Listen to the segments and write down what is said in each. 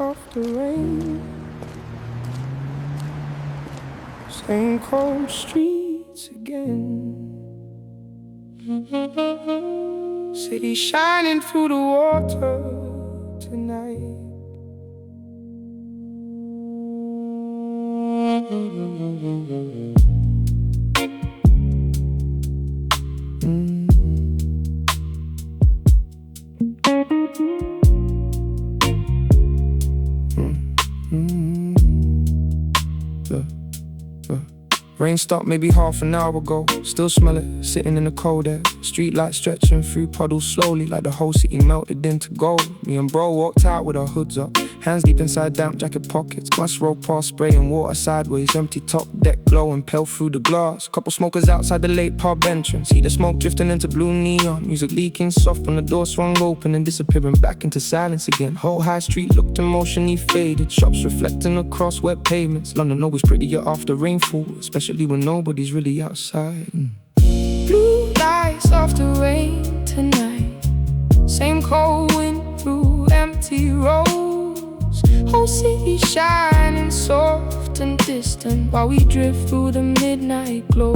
of the rain. Same cold streets again. City shining through the water tonight. Rain stopped maybe half an hour ago. Still smell it, sitting in the cold air. Streetlights stretching through puddles slowly, like the whole city melted into gold. Me and bro walked out with our hoods up, hands deep inside damp jacket pockets. Glass roll past, spraying water sideways. Empty top deck glowing pale through the glass. Couple smokers outside the late pub entrance. See the smoke drifting into blue neon. Music leaking soft when the door swung open and disappearing back into silence again. Whole high street looked emotionally faded. Shops reflecting across wet pavements. London always prettier after rainfall, especially when nobody's really outside. Blue lights after rain tonight. Same cold wind through empty roads. Whole city shining soft and distant while we drift through the midnight glow.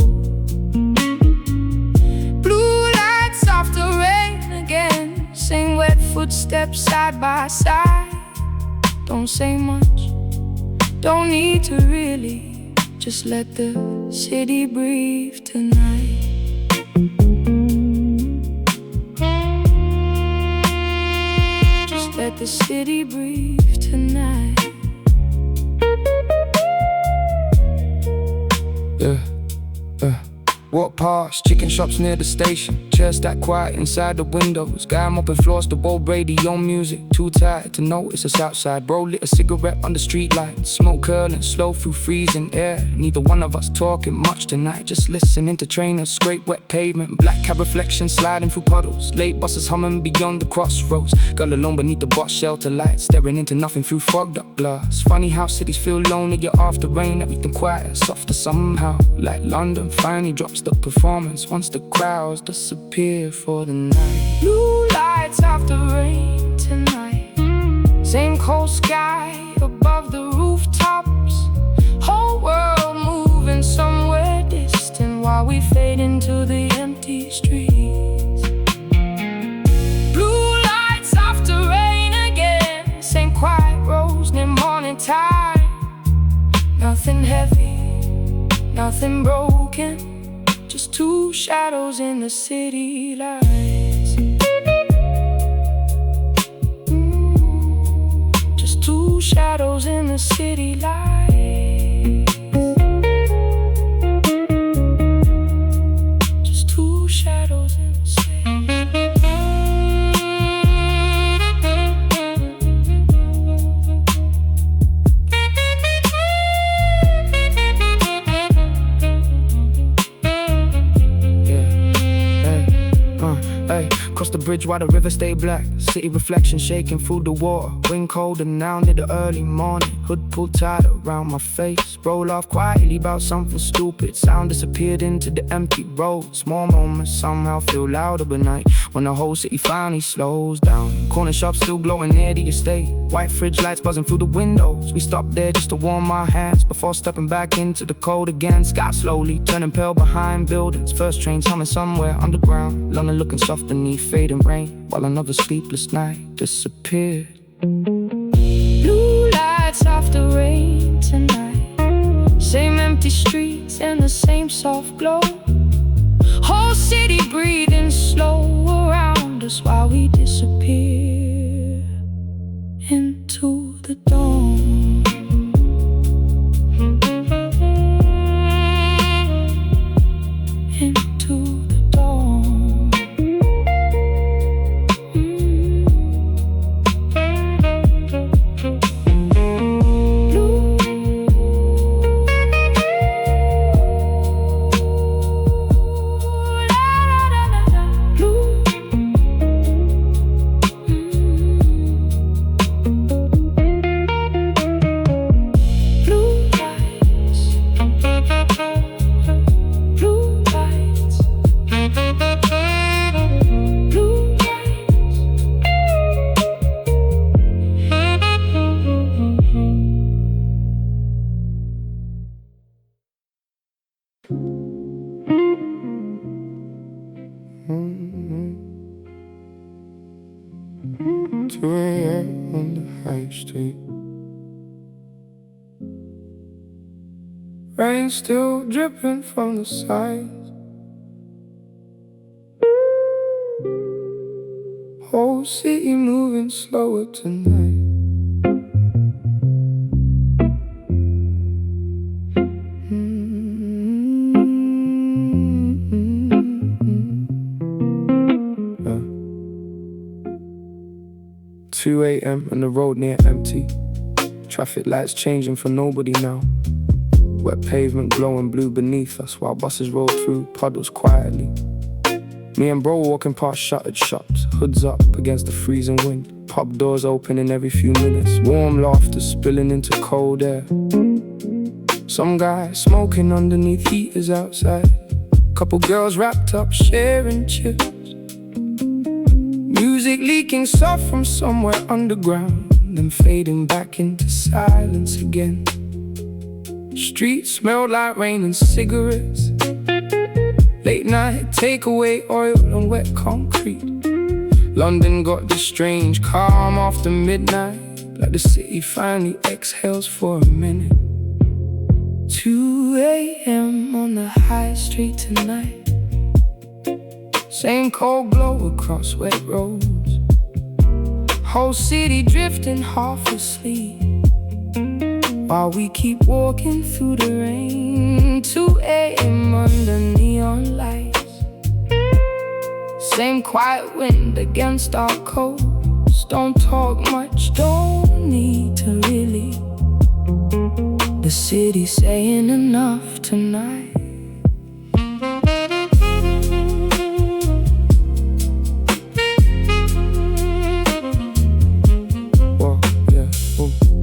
Blue lights after rain again. Same wet footsteps side by side. Don't say much, don't need to really. Just let the city breathe tonight. Just let the city breathe tonight. Walk past chicken shops near the station. Chairs stacked quiet inside the windows. Guy mopping floors to bold radio music. Too tired to notice us outside. Bro lit a cigarette under streetlights. Smoke curling slow through freezing air. Neither one of us talking much tonight. Just listening to trainers scrape wet pavement. Black cab reflections sliding through puddles. Late buses humming beyond the crossroads. Girl alone beneath the bus shelter lights, staring into nothing through fogged up glass. Funny how cities feel lonely yet after rain everything quiet, softer somehow. Like London finally drops the performance once the crowds disappear for the night. Blue lights after rain tonight. Same cold sky above the rooftops. Whole world moving somewhere distant while we fade into the empty streets. Blue lights after rain again. Same quiet roads near morning time. Nothing heavy, nothing broken. Just two shadows in the city lights. Just two shadows in the city lights. Just two shadows in the city. Cross the bridge while the river stay black. City reflection shaking through the water. Wind cold and now near the early morning. Hood pulled tight around my face. Roll off quietly about something stupid. Sound disappeared into the empty road. Small moments somehow feel louder at night when the whole city finally slows down. Corner shop still glowing near the estate. White fridge lights buzzing through the windows. We stopped there just to warm our hands before stepping back into the cold again. Sky slowly turning pale behind buildings. First trains humming somewhere underground. London looking soft beneath fading rain while another sleepless night disappeared. Blue lights after rain tonight. Same empty streets and the same soft glow. Whole city breathing slow around us while we disappear into the dawn. Into the dawn. 2 a.m. on the high street. Rain still dripping from the sides. Whole city moving slower tonight. Yeah. 2 a.m. and the road near empty. Traffic lights changing for nobody now. Wet pavement glowing blue beneath us while buses roll through puddles quietly. Me and bro walking past shuttered shops, hoods up against the freezing wind. Pub doors opening every few minutes, warm laughter spilling into cold air. Some guy smoking underneath heaters outside. Couple girls wrapped up sharing chips. Music leaking soft from somewhere underground, then fading back into silence again. Streets smelled like rain and cigarettes. Late night takeaway oil and wet concrete. London got this strange calm after midnight, like the city finally exhales for a minute. 2 a.m. on the high street tonight. Same cold glow across wet roads. Whole city drifting half asleep, while we keep walking through the rain. 2 a.m. under neon lights. Same quiet wind against our coats. Don't talk much, don't need to really. The city saying enough tonight.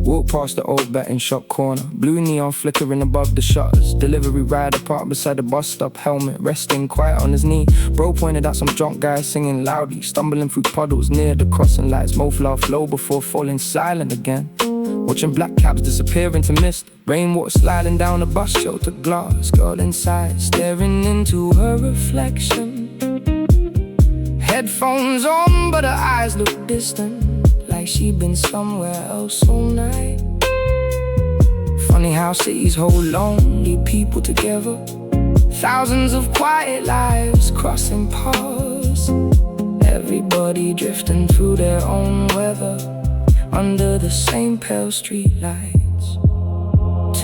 Walk past the old betting shop corner, blue neon flickering above the shutters. Delivery rider parked beside the bus stop, helmet resting quiet on his knee. Bro pointed out some drunk guy singing loudly, stumbling through puddles near the crossing lights. Both laughed low before falling silent again. Watching black cabs disappear into mist, rainwater sliding down the bus shelter glass. Girl inside staring into her reflection. Headphones on but her eyes look distant, like she'd been somewhere else all night. Funny how cities hold lonely people together. Thousands of quiet lives crossing paths. Everybody drifting through their own weather, under the same pale street lights.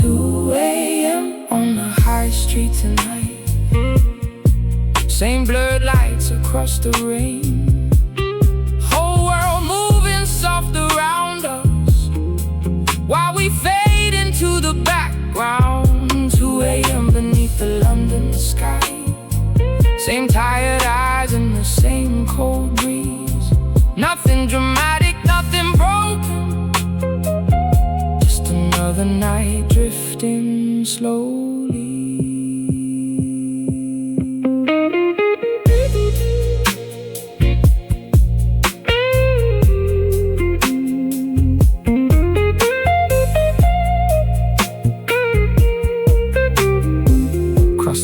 2 a.m. on the high street tonight. Same blurred lights across the rain. Whole world moving soft around us, while we fade into the background. 2 a.m. beneath the London sky. Same tired eyes and the same cold breeze. Nothing dramatic, nothing broken, just another night drifting slowly.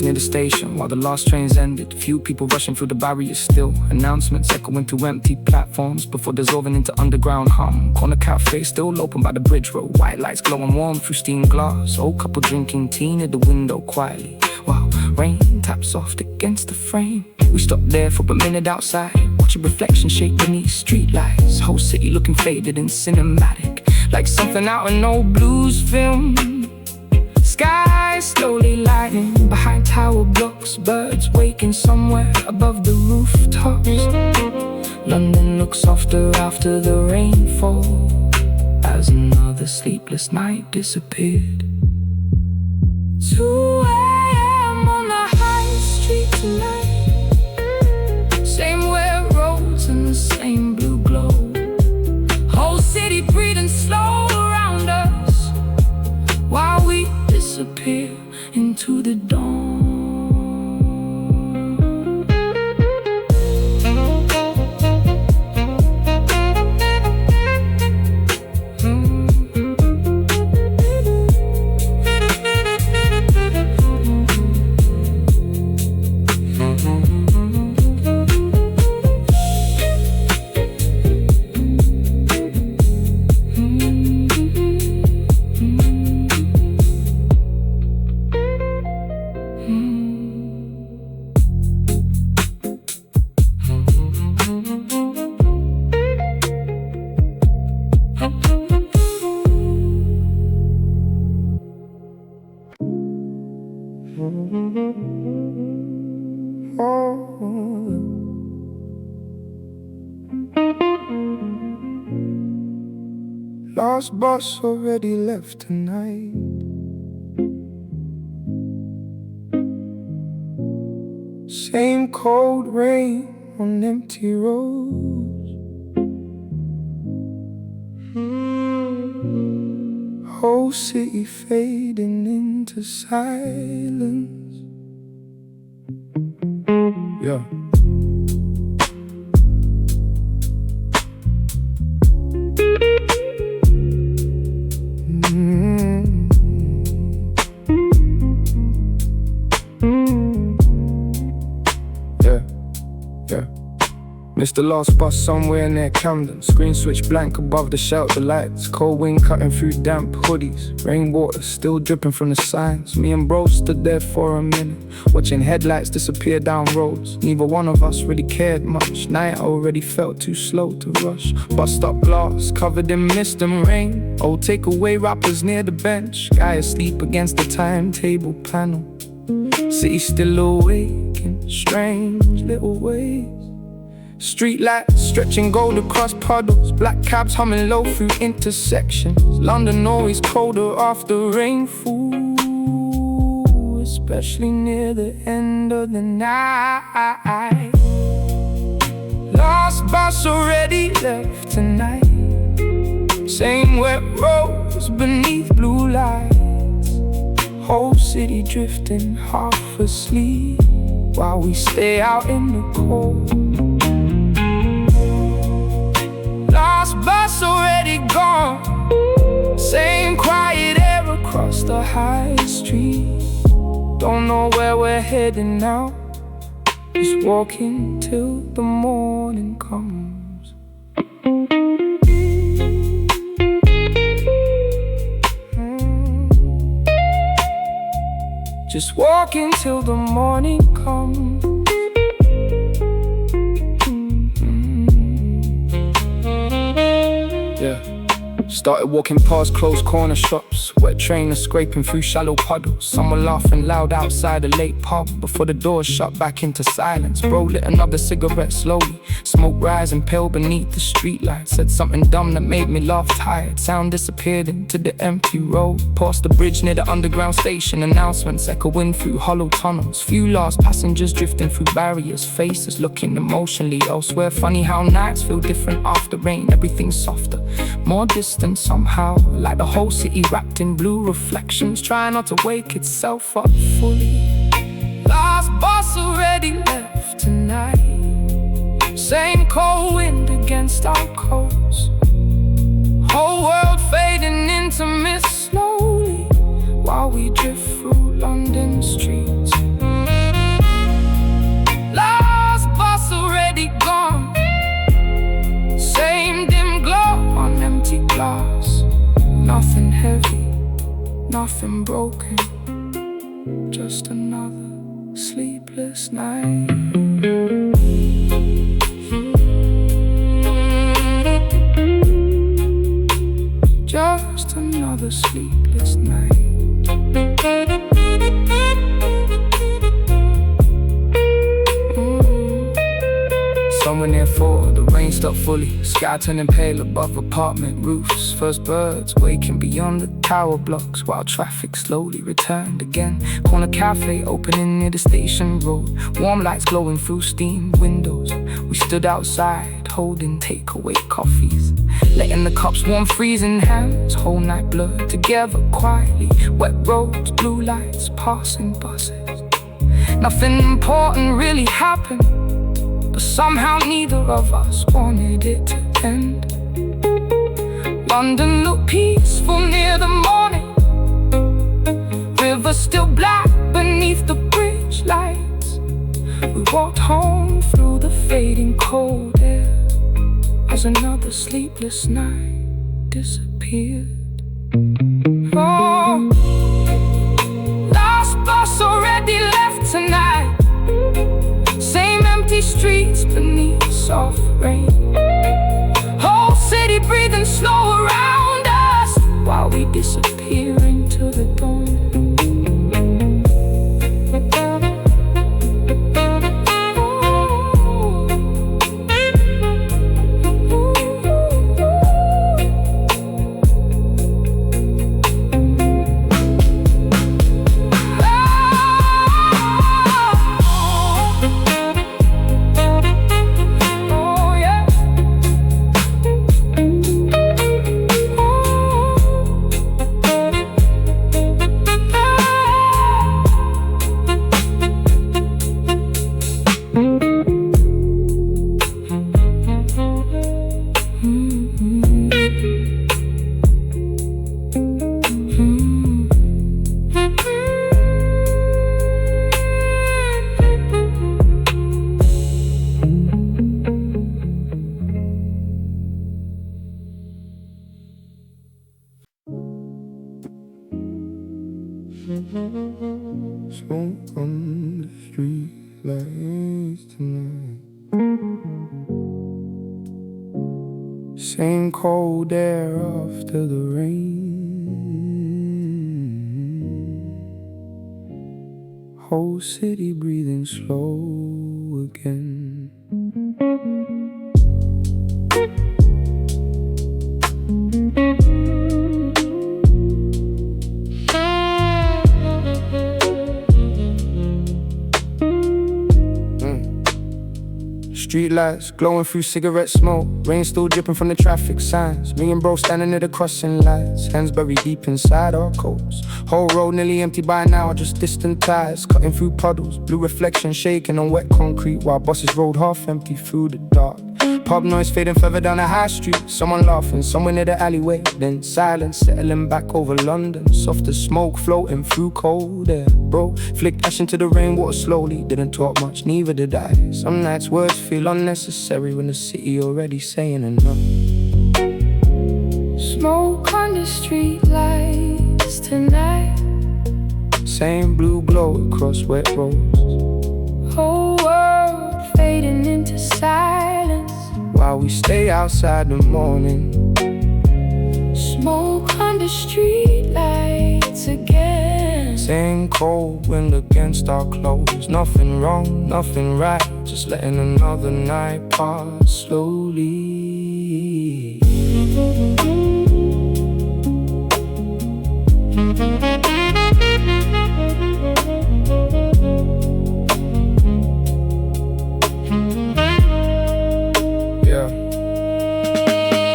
Near the station while the last trains ended, few people rushing through the barriers still. Announcements echoing through empty platforms before dissolving into underground hum. Corner cafe still open by the bridge road, white lights glowing warm through steamed glass. Old couple drinking tea near the window quietly, while rain taps soft against the frame. We stopped there for a minute outside, watching reflection shake beneath streetlights. Whole city looking faded and cinematic, like something out in old blues film. Sky slowly lighting behind tower blocks, birds waking somewhere above the rooftops. London looks softer after the rainfall, as another sleepless night disappeared. 2 a.m. on the high street tonight. Same wet roads and the same blue glow. Whole city breathing slow around us, while we disappear into the dawn. Last bus already left tonight. Same cold rain on empty roads. Whole city fading into silence. Yeah. Missed the last bus somewhere near Camden. Screen switch blank above the shelter lights. Cold wind cutting through damp hoodies. Rainwater still dripping from the signs. Me and bro stood there for a minute, watching headlights disappear down roads. Neither one of us really cared much. Night already felt too slow to rush. Bus stop glass covered in mist and rain. Old takeaway wrappers near the bench. Guy asleep against the timetable panel. City still awake in strange little ways. Streetlights stretching gold across puddles. Black cabs humming low through intersections. London always colder after rainfall, especially near the end of the night. Last bus already left tonight. Same wet roads beneath blue lights. Whole city drifting half asleep while we stay out in the cold. Last bus already gone. Same quiet air across the high street. Don't know where we're heading now. Just walking till the morning comes. Just walking till the morning comes. Started walking past closed corner shops. Wet trainers scraping through shallow puddles. Someone laughing loud outside a late pub before the doors shut back into silence. Bro lit another cigarette slowly. Smoke rising pale beneath the streetlight. Said something dumb that made me laugh tired. Sound disappeared into the empty road. Past the bridge near the underground station. Announcements echoing through hollow tunnels. Few last passengers drifting through barriers. Faces looking emotionally elsewhere. Funny how nights feel different after rain. Everything's softer, more distant somehow. Like the whole city wrapped in blue reflections, trying not to wake itself up fully. Last bus already left tonight. Same cold wind against our coats. Whole world fading into mist slowly while we drift through London streets. Last bus already gone. Same dim glow on empty glass. Nothing heavy, nothing broken. Just another sleepless night. Just another sleepless night. Somewhere near 4, the rain stopped fully. Sky turning pale above apartment roofs. First birds waking beyond the tower blocks, while traffic slowly returned again. Corner cafe opening near the station road. Warm lights glowing through steamed windows. We stood outside holding takeaway coffees, letting the cups warm freezing hands. Whole night blurred together quietly. Wet roads, blue lights, passing buses. Nothing important really happened, but somehow neither of us wanted it to end. London looked peaceful near the morning. River still black beneath the bridge lights. We walked home through the fading cold air as another sleepless night disappeared. Oh, last bus already left tonight. Same empty streets beneath soft rain. Whole city breathing slow around us while we disappear into the dawn. Same cold air after the rain. Whole city breathing slow again. Streetlights glowing through cigarette smoke, rain still dripping from the traffic signs. Me and bro standing at the crossing lights, hands buried deep inside our coats. Whole road nearly empty by now, just distant tires cutting through puddles, blue reflections shaking on wet concrete while buses rolled half empty through the dark. Pub noise fading further down the high street, someone laughing somewhere near the alleyway. Then silence settling back over London, softer smoke floating through cold air. Bro flicked ash into the rainwater slowly, didn't talk much, neither did I. Some nights words feel unnecessary when the city already saying enough. Smoke on the street lights tonight, same blue glow across wet roads. Whole world fading into silence while we stay outside the morning. Smoke on the street lights again, same cold wind against our clothes. Nothing wrong, nothing right, just letting another night pass slowly.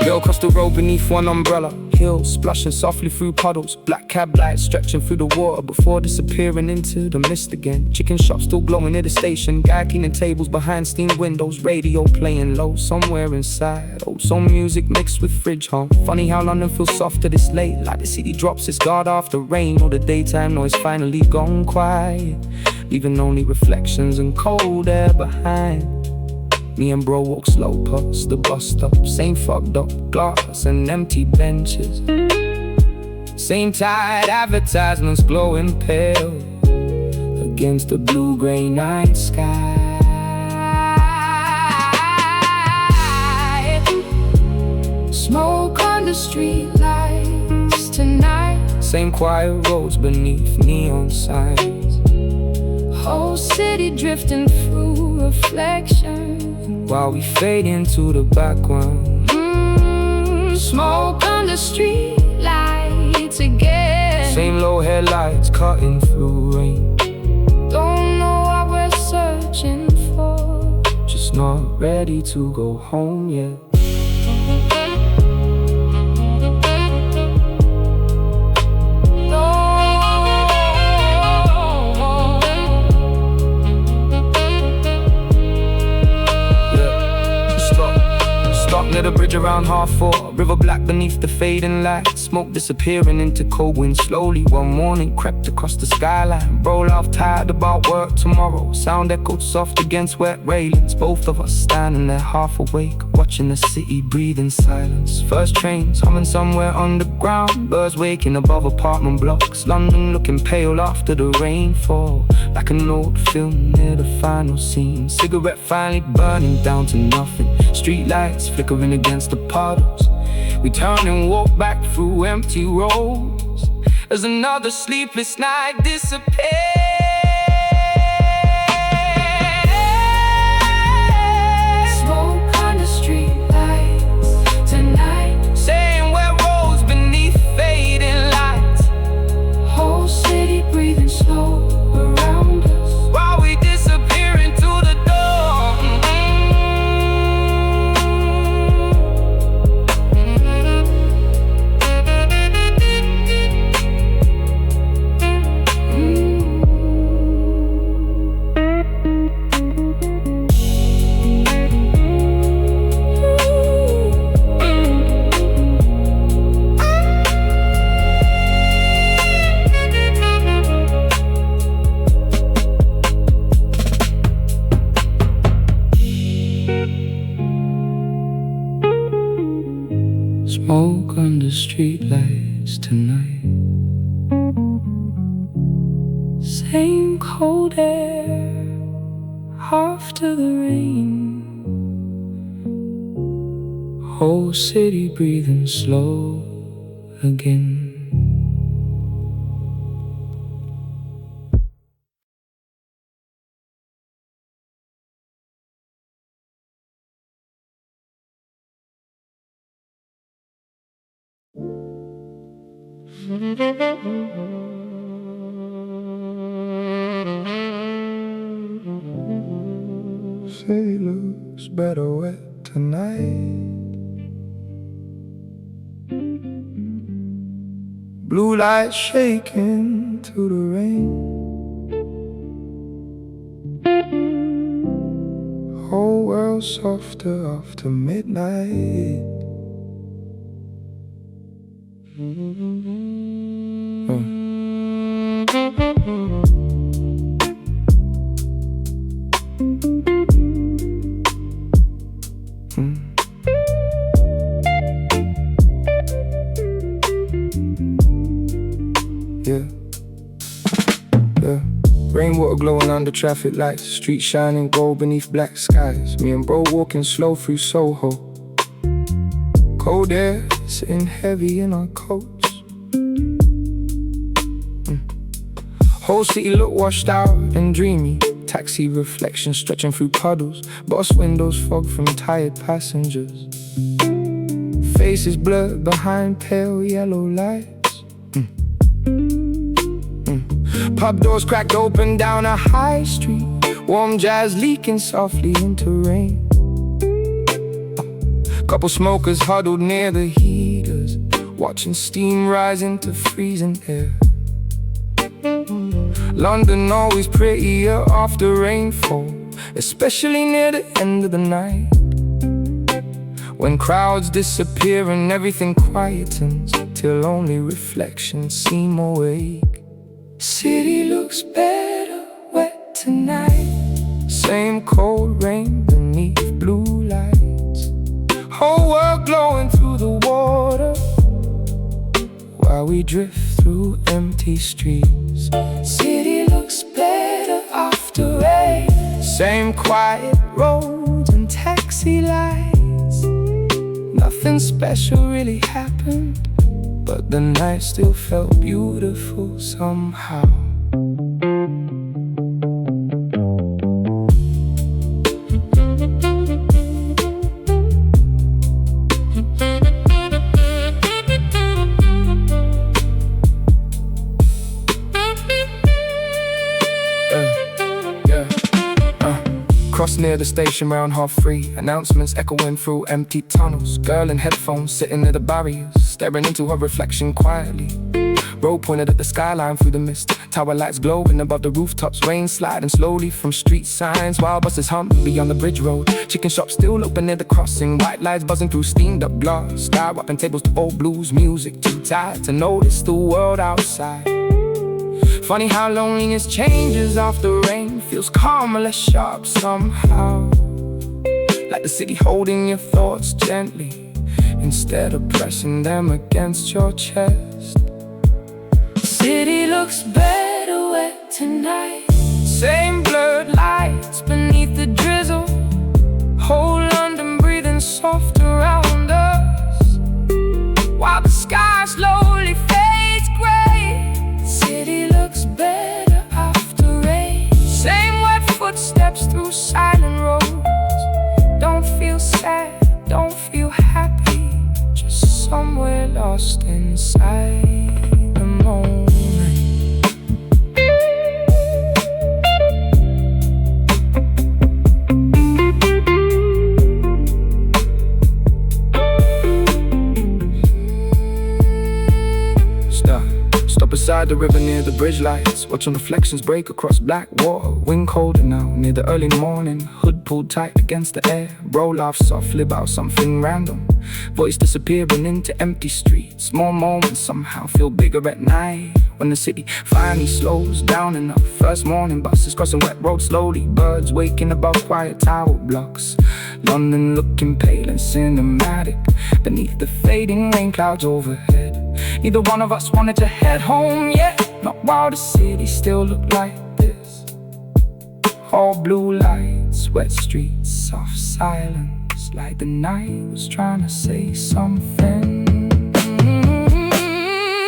Girl across the road beneath one umbrella, hills splashing softly through puddles, black cab lights stretching through the water before disappearing into the mist again. Chicken shop still glowing near the station, guy cleaning tables behind steamed windows, radio playing low somewhere inside. Old soul music mixed with fridge hum. Funny how London feels softer this late, like the city drops its guard after rain, or the daytime noise finally gone quiet, leaving only reflections and cold air behind. Me and bro walk slow past the bus stop, same fucked up glass and empty benches, same tired advertisements glowing pale against the blue-gray night sky. Smoke on the street lights tonight, same quiet roads beneath neon signs. Whole city drifting through reflection while we fade into the background. Smoke on the street lights again, same low headlights cutting through rain. Don't know what we're searching for, just not ready to go home yet. Near the bridge around 4:30, river black beneath the fading light, smoke disappearing into cold wind slowly. One morning crept across the skyline, roll off tired about work tomorrow. Sound echoed soft against wet railings, both of us standing there half awake, watching the city breathe in silence. First trains humming somewhere underground, birds waking above apartment blocks. London looking pale after the rainfall, like an old film near the final scene. Cigarette finally burning down to nothing, street lights flickering against the puddles. We turn and walk back through empty roads as another sleepless night disappears. Smoke on the street lights tonight, same where roads beneath fading lights. Whole city breathing slow around us while we disappear into the dawn. Smoke on the street lights tonight, same cold air after the rain. Whole city breathing slow again. City looks better wet tonight. Blue lights shaking through the rain. Whole world softer after midnight. Yeah. Rainwater glowing under traffic lights, streets shining gold beneath black skies. Me and bro walking slow through Soho. Cold air sitting heavy in our coats. Whole city look washed out and dreamy. Taxi reflections stretching through puddles. Bus windows fog from tired passengers. Faces blurred behind pale yellow lights. Pub doors cracked open down a high street. Warm jazz leaking softly into rain. Couple smokers huddled near the heaters, watching steam rise into freezing air. London always prettier after rainfall, especially near the end of the night, when crowds disappear and everything quietens till only reflections seem awake. City looks better wet tonight. Same cold rain beneath blue lights. Whole world glowing through the water while we drift through empty streets. City looks better after rain. Same quiet roads and taxi lights. Nothing special really happened, but the night still felt beautiful somehow. Cross near the station round 3:30. Announcements echoing through empty tunnels. Girl in headphones sitting near the barriers, staring into her reflection quietly. Road pointed at the skyline through the mist. Tower lights glowing above the rooftops. Rain sliding slowly from street signs while buses hum beyond the bridge road. Chicken shops still open near the crossing. White lights buzzing through steamed up glass. Sky wrapping tables to old blues music. Too tired to notice the world outside. Funny how loneliness changes after rain. Feels calmer, less sharp somehow. Like the city holding your thoughts gently instead of pressing them against your chest. City looks better wet tonight. Same blurred lights beneath the drizzle. Whole London breathing soft around us while the sky slowly fades gray. City looks better after rain. Same wet footsteps through silent roads. Don't feel sad, don't feel happy, just somewhere lost inside the moment. Stop beside the river near the bridge lights, watching reflections break across black water. Wind colder now, near the early morning. Hood pulled tight against the air. Bro laughs softly about something random. Voice disappearing into empty streets. Small moments somehow feel bigger at night, when the city finally slows down enough. First morning buses crossing wet roads slowly. Birds waking above quiet tower blocks. London looking pale and cinematic beneath the fading rain clouds overhead. Neither one of us wanted to head home yet, not while the city still looked like this. All blue lights, wet streets, soft silence. like the night was trying to say something.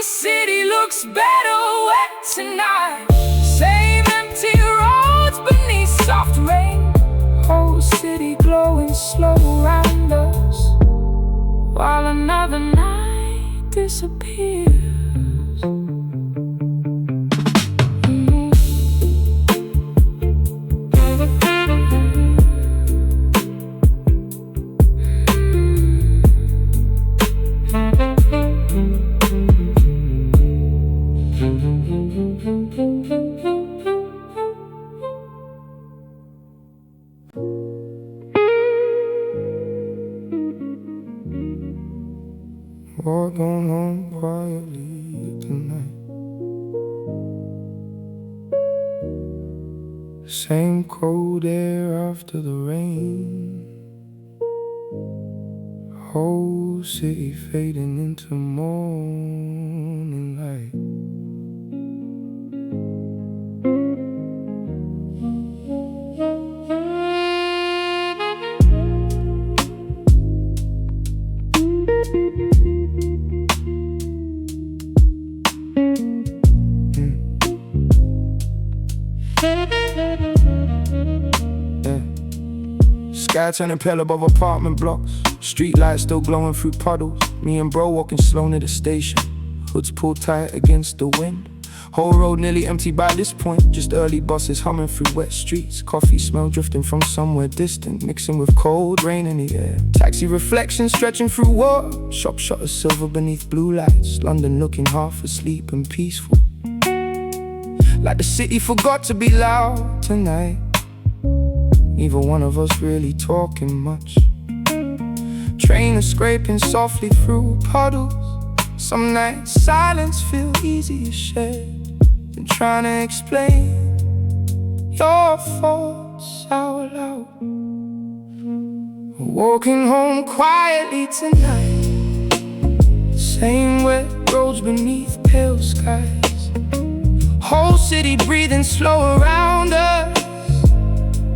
City looks better wet tonight. Same empty roads beneath soft rain. Whole city glowing slow around us, while another night disappears. Walking home quietly tonight. Same cold air after the rain. Whole city fading into morning light. Sky turning pale above apartment blocks. Street lights still glowing through puddles. Me and bro walking slow near the station. Hoods pulled tight against the wind. Whole road nearly empty by this point. Just early buses humming through wet streets. Coffee smell drifting from somewhere distant, mixing with cold rain in the air. Taxi reflections stretching through water. Shop shutters silver beneath blue lights. London looking half asleep and peaceful, like the city forgot to be loud tonight. Neither one of us really talking much. Train is scraping softly through puddles. Some nights silence feel easier shared than trying to explain your thoughts out loud. Walking home quietly tonight. Same wet roads beneath pale skies. Whole city breathing slow around us,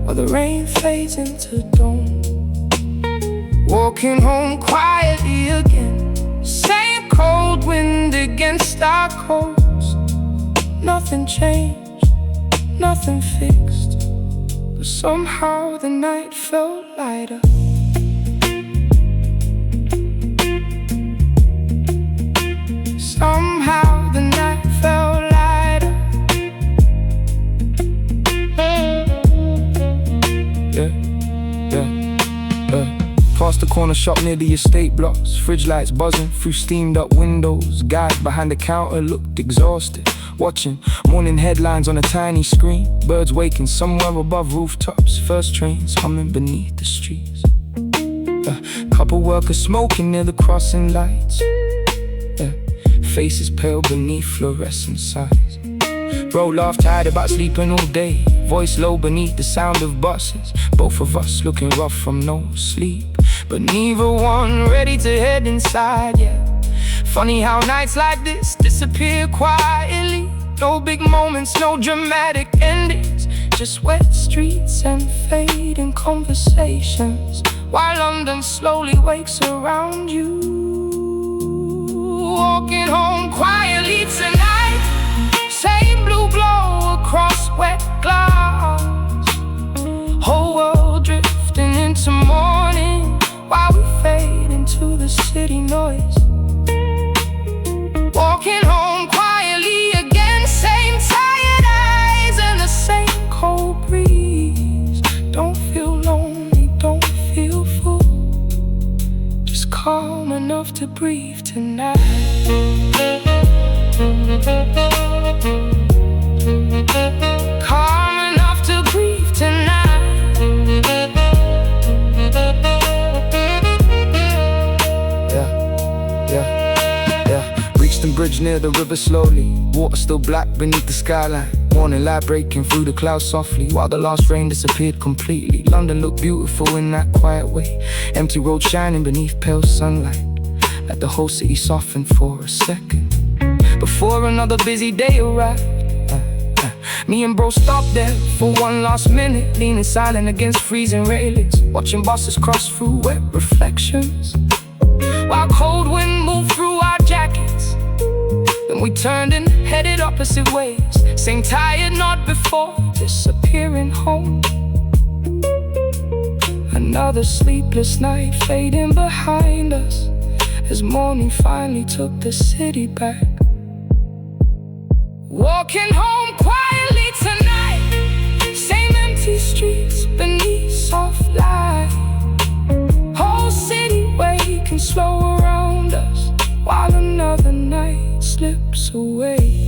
while the rain fades into dawn. Walking home quietly again. Same cold wind against our coast. Nothing changed, nothing fixed, but somehow the night felt lighter. Somehow the night felt lighter. Past the corner shop near the estate blocks. Fridge lights buzzing through steamed up windows. Guy behind the counter looked exhausted, watching morning headlines on a tiny screen. Birds waking somewhere above rooftops. First trains humming beneath the streets. Couple workers smoking near the crossing lights. Faces pale beneath fluorescent signs. Bro laughed tired about sleeping all day. Voice low beneath the sound of buses. Both of us looking rough from no sleep, but neither one ready to head inside yet. Funny how nights like this disappear quietly. No big moments, no dramatic endings, just wet streets and fading conversations, while London slowly wakes around you. Walking home quietly tonight. Same blue glow across wet glass. Whole world drifting into morning, while we fade into the city noise. Walking home quietly again. Same tired eyes and the same cold breeze. Don't feel lonely, don't feel full, just calm enough to breathe tonight. Calm enough to breathe tonight. Reached the bridge near the river slowly. Water still black beneath the skyline. Morning light breaking through the clouds softly, while the last rain disappeared completely. London looked beautiful in that quiet way. Empty road shining beneath pale sunlight, like the whole city softened for a second before another busy day arrived. Me and bro stopped there for one last minute, leaning silent against freezing railings, watching buses cross through wet reflections, while cold wind moved through our jackets. Then we turned and headed opposite ways, same tired nod before disappearing home. Another sleepless night fading behind us, as morning finally took the city back. Walking home quietly tonight, same empty streets beneath soft light. Whole city waking slow around us, while another night slips away.